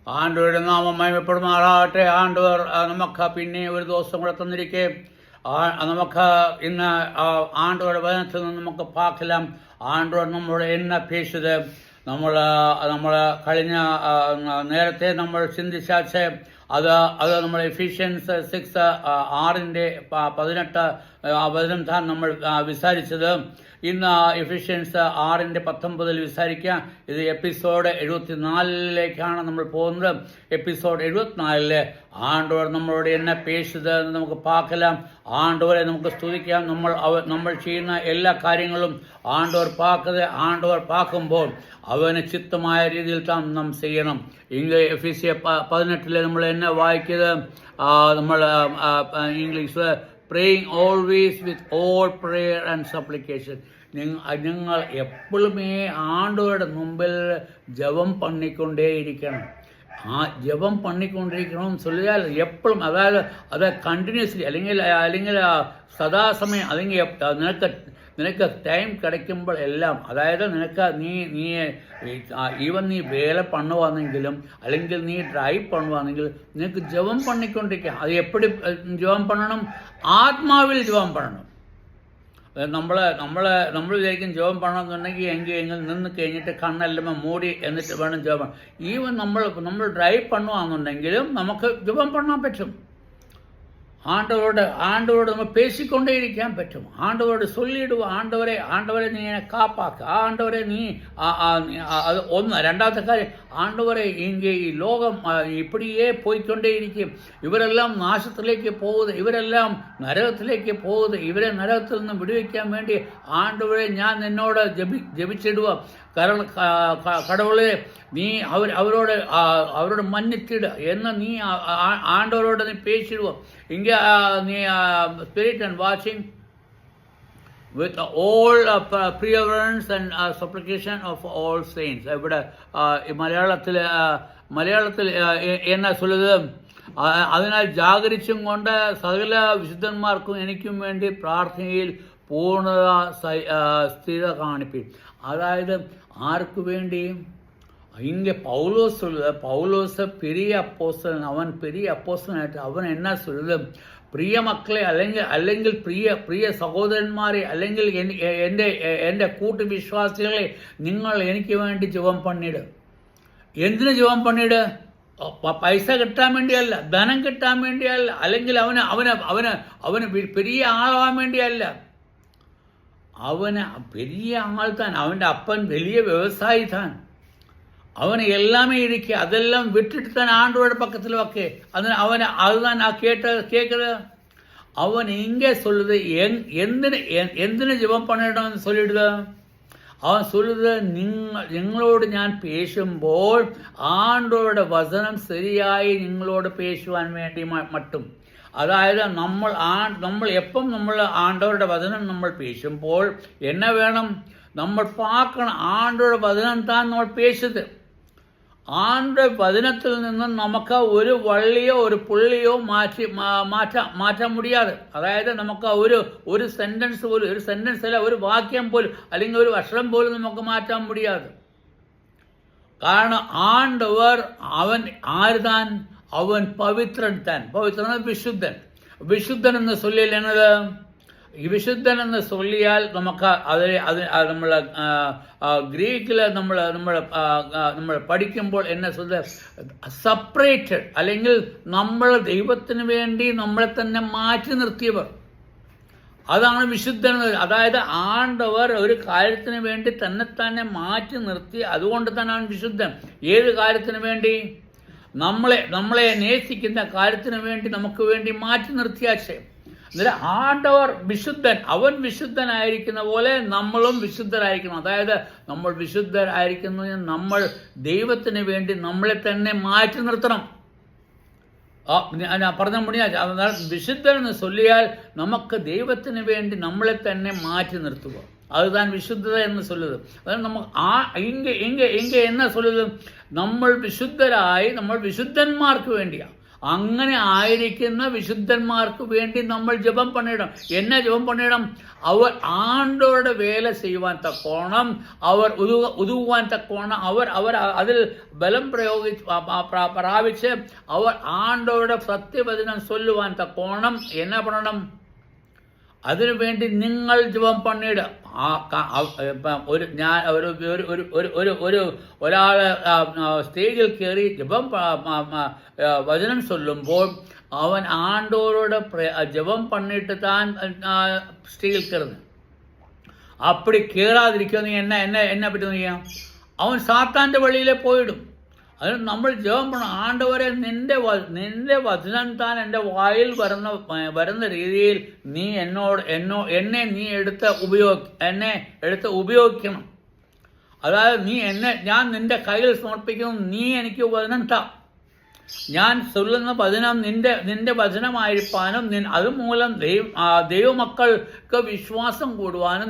ആണ്ടവരുടെ നാമം മഹിമപ്പെടുമാറാകട്ടെ. ആണ്ടവർ നമുക്ക് പിന്നെ ഒരു ദിവസം കൂടെ തന്നിരിക്കെ നമുക്ക് ഇന്ന് ആണ്ടവരുടെ വചനത്തിൽ നിന്ന് നമുക്ക് പാർக்கலாம். ആണ്ടവർ നമ്മളോട് എന്നെ പേശിയത് നമ്മൾ കഴിഞ്ഞ നേരത്തെ നമ്മൾ ചിന്തിച്ചാച്ച് അത് നമ്മൾ എഫിഷ്യൻസ് 6:18 വചനം താൻ നമ്മൾ വിസാരിച്ചത്. ഇന്ന് എഫിഷ്യൻസ് 6:19 വിസാരിക്കുക. ഇത് എപ്പിസോഡ് 74 നമ്മൾ പോകുന്നത്. എപ്പിസോഡ് 74 ആണ്ടവർ നമ്മളോട് എന്നെ പേശിയത് എന്ന് നമുക്ക് പാർக்கலாம். ആണ്ടവരെ നമുക്ക് സ്തുതിക്കാം. നമ്മൾ ചെയ്യുന്ന എല്ലാ കാര്യങ്ങളും ആണ്ടവർ പാക്കുമ്പോൾ അവന് ചിത്തമായ രീതിയിൽ നാം ചെയ്യണം. എഫീസ്യ 18 നമ്മൾ എന്നെ വായിക്കുന്നത് നമ്മൾ English praying always with all prayer and supplication. നിങ്ങൾ എപ്പോഴുമേ ആണ്ടവരുടെ മുമ്പിൽ ജപം പണിക്കൊണ്ടേയിരിക്കണം. ആ ജപം പണിക്കൊണ്ടിരിക്കണം ചൊല്ലിയാൽ എപ്പോഴും, അതായത് അത് കണ്ടിന്യൂസ്ലി അല്ലെങ്കിൽ സദാസമയം, അല്ലെങ്കിൽ നിനക്ക് ടൈം கிடைக்குമ്പോൾ എല്ലാം, അതായത് നീ ഈവൻ നീ വേല പണുവാന്നെങ്കിലും അല്ലെങ്കിൽ നീ ഡ്രൈവ് പണുവാണെങ്കിൽ നിനക്ക് ജപം പണിക്കൊണ്ടിരിക്കാം. അത് എപ്പടി ജപം പണണം? ആത്മാവിൽ ജപം പണണം. നമ്മൾ വിചാരിക്കും ജപം പണമെന്നുണ്ടെങ്കിൽ എങ്കിൽ നിന്ന് കഴിഞ്ഞിട്ട് കണ്ണെല്ലാം മൂടി എന്നിട്ട് വേണം ജപം. ഈവൻ നമ്മൾ ഡ്രൈവ് പണുവാണെന്നുണ്ടെങ്കിലും നമുക്ക് ജപം പണാൻ പറ്റും. ஆண்டவரோடு நம்ம பேசிக்கொண்டே இருக்க பറ്റും. ஆண்டவரோடு சொல்லிடுவோம், ஆண்டவரை நீ காப்பாக்க, ஆண்டவரை நீ அது ஒன்று. ரெண்டாவது காரியம், ஆண்டவரை இங்கே லோகம் இப்படியே போய்கொண்டே இருக்கும், இவரெல்லாம் நாசத்திலேக்கு போகுது, இவரெல்லாம் നരകത്തിലേക്ക് പോകുന്നത്, ഇവരെ നരകത്തിൽ നിന്ന് വിടുവിക്കാൻ വേണ്ടി ആണ്ടവരെ ഞാൻ നിന്നോട് ജപിച്ചിടുക. കാരണം കടവുളെ നീ അവരോട് മന്നിട്ടിട എന്ന് നീ ആണ്ടവരോട് നീ പേശിടുക. ഇങ്ങ നീ spirit and watching with all perseverance and supplication of all saints. ഇവിടെ മലയാളത്തിൽ എന്നാ சொல்லுது? അതിനാൽ ജാഗരിച്ചും കൊണ്ട് സകല വിശുദ്ധന്മാർക്കും എനിക്കും വേണ്ടി പ്രാർത്ഥനയിൽ പൂർണ്ണത സ്ഥിരത കാണിപ്പിൻ. അതായത് ആർക്ക് വേണ്ടി? இங்கே பவுலோஸ் சொல்லுது, பவுலோஸை பெரிய அப்போஸ்தலன், அவன் பெரிய அப்போஸ்தலனாയിട്ട് അവൻ എന്നാ சொல்லுது? പ്രിയ മക്കളെ അല്ലെങ്കിൽ പ്രിയ സഹോദരന്മാരെ, അല്ലെങ്കിൽ എൻ്റെ കൂട്ടുവിശ്വാസികളെ, നിങ്ങൾ എനിക്ക് വേണ്ടി ജപം പണിയിട്. എന്തിനു ജപം പണിയിട്? പൈസ കിട്ടാൻ വേണ്ടിയല്ല, ധനം കിട്ടാൻ വേണ്ടിയല്ല, അല്ലെങ്കിൽ അവന് പെരിയ ആളാവാൻ വേണ്ടിയല്ല. അവന് പെരിയ ആൾ താൻ, അവൻ്റെ അപ്പൻ വലിയ വ്യവസായി താൻ, അവന് എല്ലാമേ ഇരിക്കുക. അതെല്ലാം വിട്ടിട്ട് താൻ ആണ്ടവരുടെ പക്കത്തിൽ വക്കെ. അതുതാൻ കേൾക്കുന്നത്. അവൻ ഇங்கே சொல்லுது, എന്തിന് ജപം പണിയിടണമെന്ന് சொல்லிடுது. അവൻ சொல்லுது, നിങ്ങളോട് ഞാൻ പേശുമ്പോൾ ആണ്ടവരുടെ വചനം ശരിയായി നിങ്ങളോട് പേശുവാൻ വേണ്ടി മട്ടും. അതായത് നമ്മൾ എപ്പം ആണ്ടവരുടെ വചനം നമ്മൾ പേശുമ്പോൾ എന്നെ വേണം? നമ്മൾ പാക്കണം ആണ്ടവരുടെ വചനം താൻ നമ്മൾ പേശുത്. ആണ്ടവരുടെ വചനത്തിൽ നിന്നും നമുക്ക് ഒരു വള്ളിയോ ഒരു പുള്ളിയോ മാറ്റാൻ മുടിയാതെ. അതായത് നമുക്ക് ഒരു സെന്റൻസ് പോലും, ഒരു സെന്റൻസ് അല്ല, ഒരു വാക്യം പോലും അല്ലെങ്കിൽ ഒരു അക്ഷരം പോലും നമുക്ക് മാറ്റാൻ മുടിയാതെ. കാരണം ആണ്ടവർ അവൻ ആരുതാൻ? അവൻ പവിത്രൻ താൻ. പവിത്രൻ വിശുദ്ധൻ എന്ന് ചൊല്ലിയാൽ എന്നത്? ഈ വിശുദ്ധൻ എന്ന് ചൊല്ലിയാൽ നമുക്ക് നമ്മൾ ഗ്രീക്കിൽ നമ്മൾ പഠിക്കുമ്പോൾ എന്നെ സെപ്പറേറ്റഡ്, അല്ലെങ്കിൽ നമ്മൾ ദൈവത്തിന് വേണ്ടി നമ്മളെ തന്നെ മാറ്റി നിർത്തിയവർ, അതാണ് വിശുദ്ധൻ. അതായത് ആണ്ടവർ ഒരു കാര്യത്തിന് വേണ്ടി തന്നെ മാറ്റി നിർത്തി, അതുകൊണ്ട് തന്നെയാണ് വിശുദ്ധൻ. ഏത് കാര്യത്തിന് വേണ്ടി? നമ്മളെ നേസിക്കുന്ന കാര്യത്തിന് വേണ്ടി നമുക്ക് വേണ്ടി മാറ്റി നിർത്തിയാച്ചേ. അന്നേരം ആണ്ടവർ വിശുദ്ധൻ, അവൻ വിശുദ്ധനായിരിക്കുന്ന പോലെ നമ്മളും വിശുദ്ധരായിരിക്കണം. അതായത് നമ്മൾ വിശുദ്ധരായിരിക്കുന്നതിന് നമ്മൾ ദൈവത്തിന് വേണ്ടി നമ്മളെ തന്നെ മാറ്റി നിർത്തണം. പറഞ്ഞ മുടിയാ, വിശുദ്ധൻ എന്ന് ചൊല്ലിയാൽ നമുക്ക് ദൈവത്തിന് വേണ്ടി നമ്മളെ തന്നെ മാറ്റി നിർത്തുക. அதுதான் விசுத்ததை என்று சொல்லுது. அதாவது நம்ம இங்கே என்ன சொல்லுது? നമ്മൾ വിശുദ്ധരായി, നമ്മൾ വിശുദ്ധന്മാർക്ക് വേണ്ടിയാ. അങ്ങനെ ആയിരിക്കുന്ന വിശുദ്ധന്മാർക്ക് വേണ്ടി നമ്മൾ ജപം പണിയിടണം. എന്നെ ജപം പണിയിടണം? അവർ ആണ്ടവരുടെ വേല ചെയ്യുവാൻ തക്കോണം, അവർ ഉതുകുവാൻ തക്കോണം, അവർ അതിൽ ബലം പ്രാപിച്ച് അവർ ആണ്ടവരുടെ സത്യവചനം ചൊല്ലുവാൻ തക്കോണം എന്നാ പറയണം? അതിനുവേണ്ടി നിങ്ങൾ ജപം പണിയിടുക. ഒരാള് സ്റ്റേജിൽ കയറി വചനം ചൊല്ലുമ്പോൾ അവൻ ആണ്ടോരോട് ജപം പണിയിട്ട് താൻ സ്റ്റേജിൽ കയറുന്നു. അപ്പടി കയറാതിരിക്കുമെന്ന് എന്നെ പറ്റി നോക്കിയാൽ അവൻ സാത്താൻ്റെ വഴിയിലെ പോയിടും. അതിന് നമ്മൾ ജപം പണം. ആണ്ടവരെ നിന്റെ വചനം താൻ എൻ്റെ വായിൽ വരുന്ന രീതിയിൽ നീ എന്നെ നീ എന്നെ എടുത്ത് ഉപയോഗിക്കണം. അതായത് ഞാൻ നിന്റെ കയ്യിൽ വിശ്വസിക്കുന്നു, നീ എനിക്ക് വചനം താ. ഞാൻ ചൊല്ലുന്ന വചനം നിന്റെ വചനമായിരിക്കാനും അതുമൂലം ദൈവമക്കൾക്ക് വിശ്വാസം കൂടുവാനും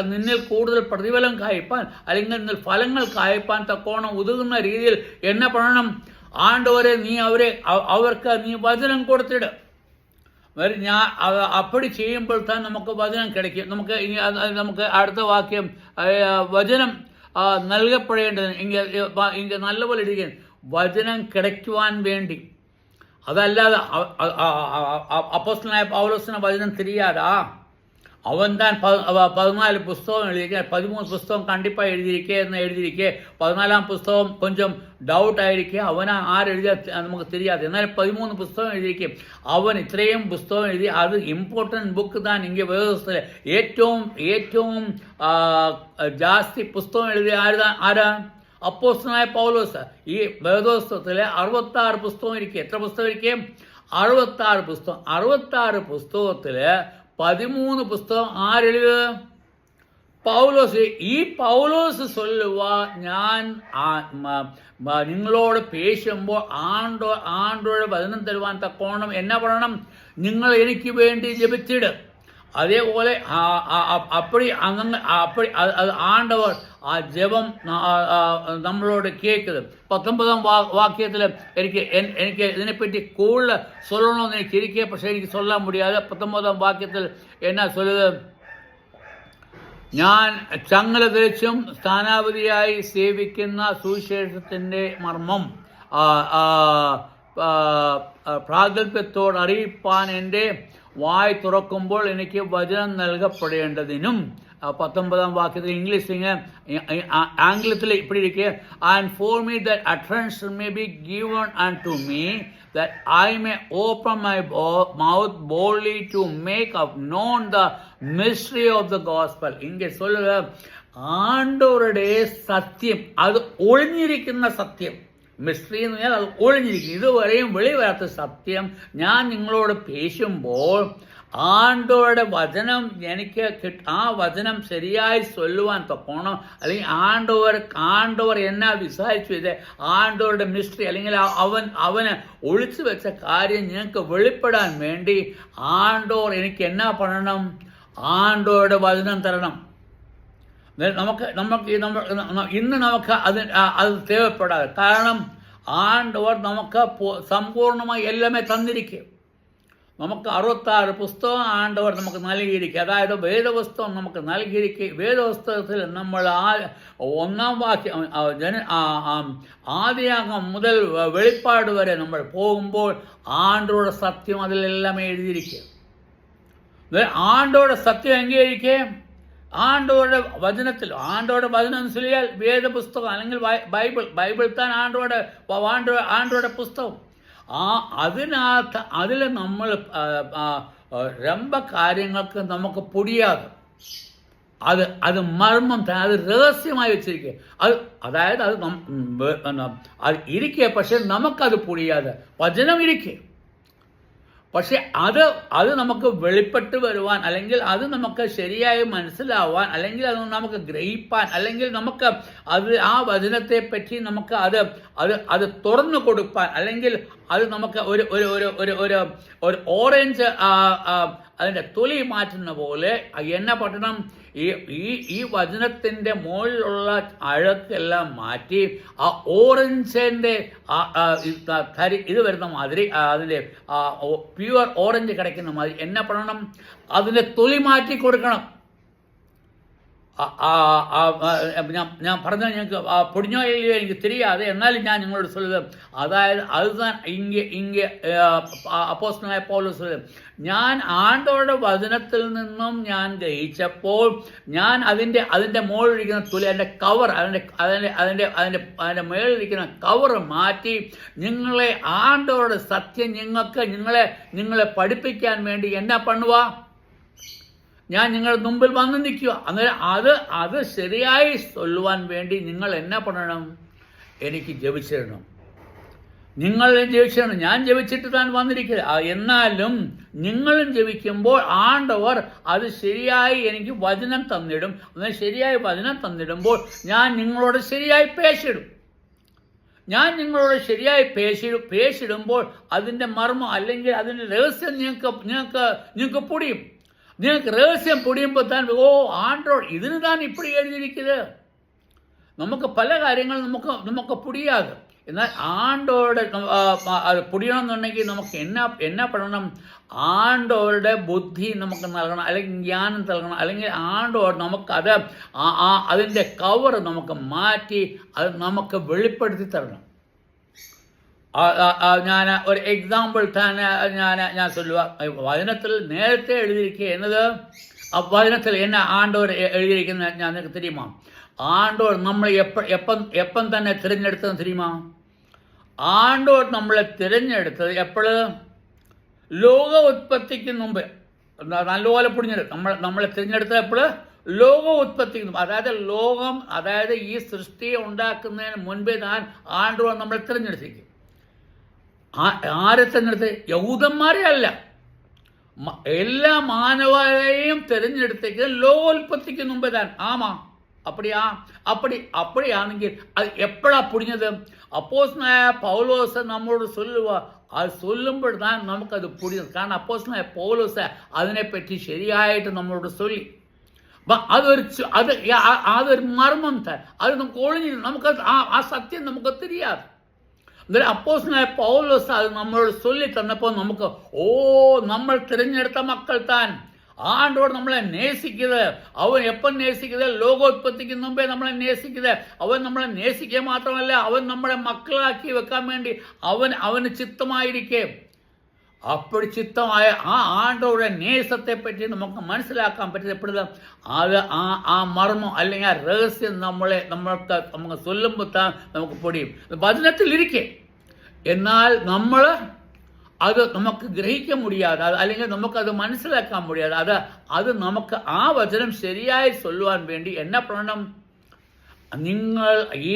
നിന്നിൽ കൂടുതൽ പ്രതിഫലം കായ്പാൻ അല്ലെങ്കിൽ ഫലങ്ങൾ കായ്പാൻ തക്കോണം ഉതകുന്ന രീതിയിൽ എന്നെ പറയണം. ആണ്ടവരെ നീ അവർക്ക് നീ വചനം കൊടുത്തിട്. ഞാൻ അപ്പടി ചെയ്യുമ്പോൾ തന്നെ നമുക്ക് വചനം கிடைക്കും. നമുക്ക് അടുത്ത വാക്യം വചനം നൽകപ്പെടേണ്ടത് ഇങ്ങ നല്ലപോലെ ഇരിക്കും. വചനം கிடைക്കുവാൻ വേണ്ടി. അതല്ലാതെ അപ്പോസ്തലനായ പൗലോസിന് വചനം തിരിയാതാ. അവൻ താൻ 14 പുസ്തകം എഴുതിയിരിക്കുക, 13 പുസ്തകം കണ്ടിപ്പായി എഴുതിയിരിക്കെ 14 പുസ്തകം കൊഞ്ചം ഡൗട്ടായിരിക്കുക. അവൻ ആരെഴുതിയ നമുക്ക് തിരിയാതെ. എന്നാൽ 13 പുസ്തകം എഴുതിയിരിക്കും. അവൻ ഇത്രയും പുസ്തകം എഴുതി. അത് ഇമ്പോർട്ടൻറ്റ് ബുക്ക് താൻ ഇങ്ങനെ വേദപുസ്തകത്തിലെ ഏറ്റവും ജാസ്തി പുസ്തകം എഴുതിയ ആരാ? അപ്പോസ്തലനായ പൗലോസ്. ഈ വേദപുസ്തകത്തിലെ 66 പുസ്തകം ഇരിക്കും. എത്ര പുസ്തകം ഇരിക്കും? 66 പുസ്തകം. 66 പുസ്തകത്തില് 13 പുസ്തകം ആരെഴുതുക? പൗലോസ്. ഈ പൗലോസ് ചൊല്ലുവാ, ഞാൻ നിങ്ങളോട് പേശുമ്പോൾ ആണ്ടോടെ വചനം തരുവാൻ തക്കോണം എന്നാ പറയണം? നിങ്ങൾ എനിക്ക് വേണ്ടി ജപിച്ചിട്. അതേപോലെ അപ്പടി ആണ്ടവർ ആ ജപം നമ്മളോട് കേൾക്കുന്നത്. 19 വാക്യത്തിൽ എനിക്ക് ഇതിനെപ്പറ്റി കൂടുതൽ சொல்லணும்னு എനിക്ക് ഇരിക്കെ, പക്ഷേ എനിക്ക് ചൊല്ലാൻ മുടിയാതെ. 19 വാക്യത്തിൽ എന്നാ ചൊല്ലുന്നത്? ഞാൻ ചങ്ങല ധരിച്ചും സ്ഥാനാപതിയായി സേവിക്കുന്ന സുവിശേഷത്തിൻ്റെ മർമ്മം പ്രാഗൽഭ്യത്തോട് അറിയിപ്പാൻ എൻ്റെ വായ് തുറക്കുമ്പോൾ എനിക്ക് വചനം നൽകപ്പെടേണ്ടതിനും. 19 വാക്യത്തിൽ ഇംഗ്ലീഷിങ് ആംഗ്ലത്തിൽ ഇപ്പടി ഇരിക്കുക. And for me that utterance may be given and to me that I may open my mouth boldly to make known the mystery of the gospel. ഇங்கே சொல்லுക, ആണ്ടവരുടെ സത്യം, അത് ഒളിഞ്ഞിരിക്കുന്ന സത്യം. മിസ്റ്ററി എന്ന് പറഞ്ഞാൽ അത് ഒളിഞ്ഞിരിക്കും, ഇതുവരെയും വെളിവരാത്ത സത്യം ഞാൻ നിങ്ങളോട് പേശുമ്പോൾ ആണ്ടവരുടെ വചനം എനിക്ക് ആ വചനം ശരിയായി ചൊല്ലുവാൻ തക്കോണം. അല്ലെങ്കിൽ ആണ്ടവർ എന്നാ വിസാരിച്ചു ഇത് ആണ്ടവരുടെ മിസ്റ്ററി അല്ലെങ്കിൽ അവന് ഒളിച്ചു വെച്ച കാര്യം ഞങ്ങൾക്ക് വെളിപ്പെടാൻ വേണ്ടി ആണ്ടവർ എനിക്ക് എന്നാ പറയണം? ആണ്ടവരുടെ വചനം തരണം. ഇന്ന് നമുക്ക് അത് തേവപ്പെടാതെ. കാരണം ആണ്ടവർ നമുക്ക് സമ്പൂർണ്ണമായി എല്ലാമേ തന്നിരിക്കും. നമുക്ക് 66 പുസ്തകം ആണ്ടവർ നമുക്ക് നൽകിയിരിക്കുക. അതായത് വേദപുസ്തകം നമുക്ക് നൽകിയിരിക്കുക. വേദപുസ്തകത്തിൽ നമ്മൾ 1 വാക്യം ആദിയാഗം മുതൽ വെളിപ്പാട് വരെ നമ്മൾ പോകുമ്പോൾ ആണ്ടവരുടെ സത്യം അതിലെല്ലാം എഴുതിയിരിക്കുക. ആണ്ടവരുടെ സത്യം എങ്ങനെയിരിക്കെ? ആണ്ടവരുടെ വചനത്തിൽ. ആണ്ടവരുടെ വചനം ചൊല്ലിയാൽ വേദപുസ്തകം അല്ലെങ്കിൽ ബൈബിൾ താൻ ആണ്ടവരുടെ പുസ്തകം. അതിൽ നമ്മൾ രമ്പ കാര്യങ്ങൾക്ക് നമുക്ക് പൊടിയാതെ അത് മർമ്മം, അത് രഹസ്യമായി വെച്ചിരിക്കുക. അതായത് അത് ഇരിക്കുക, പക്ഷെ നമുക്കത് പൊടിയാതെ വചനം ഇരിക്കുക. പക്ഷെ അത് നമുക്ക് വെളിപ്പെട്ട് വരുവാൻ, അല്ലെങ്കിൽ അത് നമുക്ക് ശരിയായി മനസ്സിലാവാൻ, അല്ലെങ്കിൽ അത് നമുക്ക് ഗ്രഹിപ്പാൻ, അല്ലെങ്കിൽ നമുക്ക് ആ വചനത്തെ പറ്റി നമുക്ക് അത് തുറന്നു കൊടുപ്പാൻ, അല്ലെങ്കിൽ അത് നമുക്ക് ഒരു ഓറഞ്ച് അതിൻ്റെ തൊലി മാറ്റുന്ന പോലെ എന്നാ പറ്റണം? ഈ ഈ ഈ വചനത്തിൻ്റെ മുകളിലുള്ള അഴുക്കെല്ലാം മാറ്റി ആ ഓറഞ്ചിൻ്റെ ഇത് വരുന്ന മാതിരി, അതിൻ്റെ പ്യുവർ ഓറഞ്ച് കിടക്കുന്ന മാതിരി എന്നെ പറയണം, അതിൻ്റെ തൊലി മാറ്റി കൊടുക്കണം. ഞാൻ പറഞ്ഞാൽ ഞങ്ങൾക്ക് പൊടിഞ്ഞോ ഇല്ലയോ എനിക്ക് தெரியாது, എന്നാലും ഞാൻ നിങ്ങളോട് சொல்லுது, അതായത് அதுதான் ഇങ്ങ അപ്പോസ്തലനായ പൗലോസ് சொல்லுது, ഞാൻ ആണ്ടവരുടെ വചനത്തിൽ നിന്നും ഞാൻ ഗ്രഹിച്ചപ്പോൾ ഞാൻ അതിൻ്റെ മുകളിലിരിക്കുന്ന തൊലി, അതിൻ്റെ കവർ, അതിൻ്റെ മുകളിലിരിക്കുന്ന കവർ മാറ്റി നിങ്ങളെ ആണ്ടവരുടെ സത്യം നിങ്ങളെ പഠിപ്പിക്കാൻ വേണ്ടി എന്നാ பண்ணுவா, ഞാൻ നിങ്ങളുടെ മുമ്പിൽ വന്ന് നിൽക്കുക. അന്നേരം അത് ശരിയായി ചൊല്ലുവാൻ വേണ്ടി നിങ്ങൾ എന്നാ பண்ணണം, എനിക്ക് ജപിച്ചിടണം. നിങ്ങൾ ജപിച്ചിടണം. ഞാൻ ജപിച്ചിട്ട് താൻ വന്നിരിക്കില്ല. എന്നാലും നിങ്ങളും ജപിക്കുമ്പോൾ ആണ്ടവർ അത് ശരിയായി എനിക്ക് വചനം തന്നിടും. അങ്ങനെ ശരിയായി വചനം തന്നിടുമ്പോൾ ഞാൻ നിങ്ങളോട് ശരിയായി പേശിടും. ഞാൻ നിങ്ങളോട് ശരിയായി പേശിടുമ്പോൾ അതിൻ്റെ മർമ്മം അല്ലെങ്കിൽ അതിൻ്റെ രഹസ്യം നിങ്ങൾക്ക് പൊടിയും. നിങ്ങൾക്ക് രഹസ്യം പൊടിയുമ്പോൾ താൻ ആണ്ടോട് ഇതിന് താൻ ഇപ്പടി എഴുതിയിരിക്കുന്നത്. നമുക്ക് പല കാര്യങ്ങളും നമുക്ക് പൊടിയാകും. എന്നാൽ ആണ്ടോടെ അത് പൊടിയണമെന്നുണ്ടെങ്കിൽ നമുക്ക് എന്നാ പഠനം, ആണ്ടോരുടെ ബുദ്ധി നമുക്ക് നൽകണം, അല്ലെങ്കിൽ ജ്ഞാനം നൽകണം, അല്ലെങ്കിൽ ആണ്ടോട് നമുക്കത് അതിൻ്റെ കവർ നമുക്ക് മാറ്റി അത് നമുക്ക് വെളിപ്പെടുത്തി തരണം. ഞാൻ ഒരു എക്സാമ്പിൾ തന്നെ ഞാൻ சொல்லுவா, വചനത്തിൽ നേരത്തെ എഴുതിയിരിക്കുക എന്നത് വചനത്തിൽ എന്നെ ആണ്ടോർ എഴുതിയിരിക്കുന്ന ഞാൻ നിനക്ക് தெரியுமா, ആണ്ടോർ നമ്മളെ എപ്പം തന്നെ തിരഞ്ഞെടുത്തതെന്ന് தெரியுமா, ആണ്ടോർ നമ്മളെ തിരഞ്ഞെടുത്തത് എപ്പോഴ്, ലോക ഉത്പത്തിക്ക് മുമ്പ് നല്ലപോലെ പൊടിഞ്ഞെടുക്കും. നമ്മളെ തിരഞ്ഞെടുത്തത് എപ്പോഴ്, ലോക ഉത്പത്തിക്ക് മുമ്പ്. അതായത് ഈ സൃഷ്ടിയെ ഉണ്ടാക്കുന്നതിന് മുൻപേ താൻ ആണ്ടോർ നമ്മളെ തിരഞ്ഞെടുത്തിരിക്കും. ആരെ തിരഞ്ഞെടുത്ത്, യഹൂദന്മാരെ അല്ല, എല്ലാ മാനവരെയും തിരഞ്ഞെടുത്തേക്ക് ലോകോൽപ്പത്തിക്ക് മുമ്പേ താൻ. ആമാ அப்படியாണെങ്കിൽ அது எப்படா புரிஞ்சது, அப்போஸ்தலனாയ പൗലോസ് നമ്മളോട് சொல்லுவா, അത് ചൊല്ലുമ്പോൾ താൻ നമുക്കത് പുരിയും. കാരണം അപ്പോസ്തലനായ പൗലോസ് അതിനെപ്പറ്റി ശരിയായിട്ട് നമ്മളോട് ചൊല്ലി. അതൊരു മർമ്മം താൻ, അത് നമുക്ക് ഒളിഞ്ഞു, നമുക്കത് ആ സത്യം നമുക്ക് தெரியாது. അപ്പോസ്തലനായ പൗലോസ് അത് നമ്മളോട് ചൊല്ലി തന്നപ്പോൾ നമുക്ക് നമ്മൾ തിരഞ്ഞെടുത്ത മക്കൾ താൻ, ആണ്ടോട് നമ്മളെ നേസിക്കുന്നത്. അവൻ എപ്പം നേസിക്കുന്നത്, ലോകോത്പത്തിക്ക് മുമ്പേ നമ്മളെ നേസിക്കുന്നത്. അവൻ നമ്മളെ നേസിക്കുക മാത്രമല്ല, അവൻ നമ്മളെ മക്കളാക്കി വെക്കാൻ വേണ്ടി അവന് ചിത്തമായിരിക്കെ. അപ്പോൾ ചിത്തമായ ആ ആണ്ടോടെ നേസത്തെ പറ്റി നമുക്ക് മനസ്സിലാക്കാൻ പറ്റപ്പെടുന്നത് അത് ആ മർമ്മം അല്ലെങ്കിൽ ആ രഹസ്യം നമുക്ക് ചൊല്ലുമ്പോൾ താൻ നമുക്ക് പൊടിയും. വചനത്തിലിരിക്കെ, എന്നാൽ നമ്മൾ അത് നമുക്ക് ഗ്രഹിക്കാൻ മുടിയാതെ, അല്ലെങ്കിൽ നമുക്കത് മനസ്സിലാക്കാൻ മുടിയാതെ, അത് നമുക്ക് ആ വചനം ശരിയായി ചൊല്ലുവാൻ വേണ്ടി എന്നാ പറയണം, നിങ്ങൾ ഈ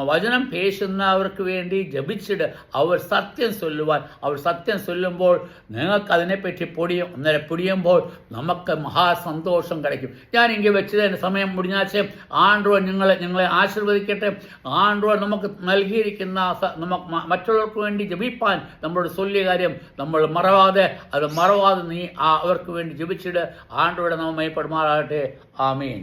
വചനം പേശുന്നവർക്ക് വേണ്ടി ജപിച്ചിട്ട് അവർ സത്യം ചൊല്ലുവാൻ. അവർ സത്യം ചൊല്ലുമ്പോൾ നിങ്ങൾക്ക് അതിനെപ്പറ്റി പൊടിയുമ്പോൾ നമുക്ക് മഹാസന്തോഷം கிடைക്കും. ഞാൻ ഇങ്ങനെ വെച്ചതിന് സമയം മുടിഞ്ഞാച്ച് ആണ്ടോ നിങ്ങളെ ആശീർവദിക്കട്ടെ. ആണ്ടോ നമുക്ക് നൽകിയിരിക്കുന്ന മറ്റുള്ളവർക്ക് വേണ്ടി ജപിപ്പാൻ നമ്മളോട് ചൊല്ലിയ കാര്യം നമ്മൾ മറവാതെ നീ അവർക്ക് വേണ്ടി ജപിച്ചിട്ട് ആണ്ടോടെ നമ്മൾ മയപ്പെടുമാറാകട്ടെ. ആമീൻ.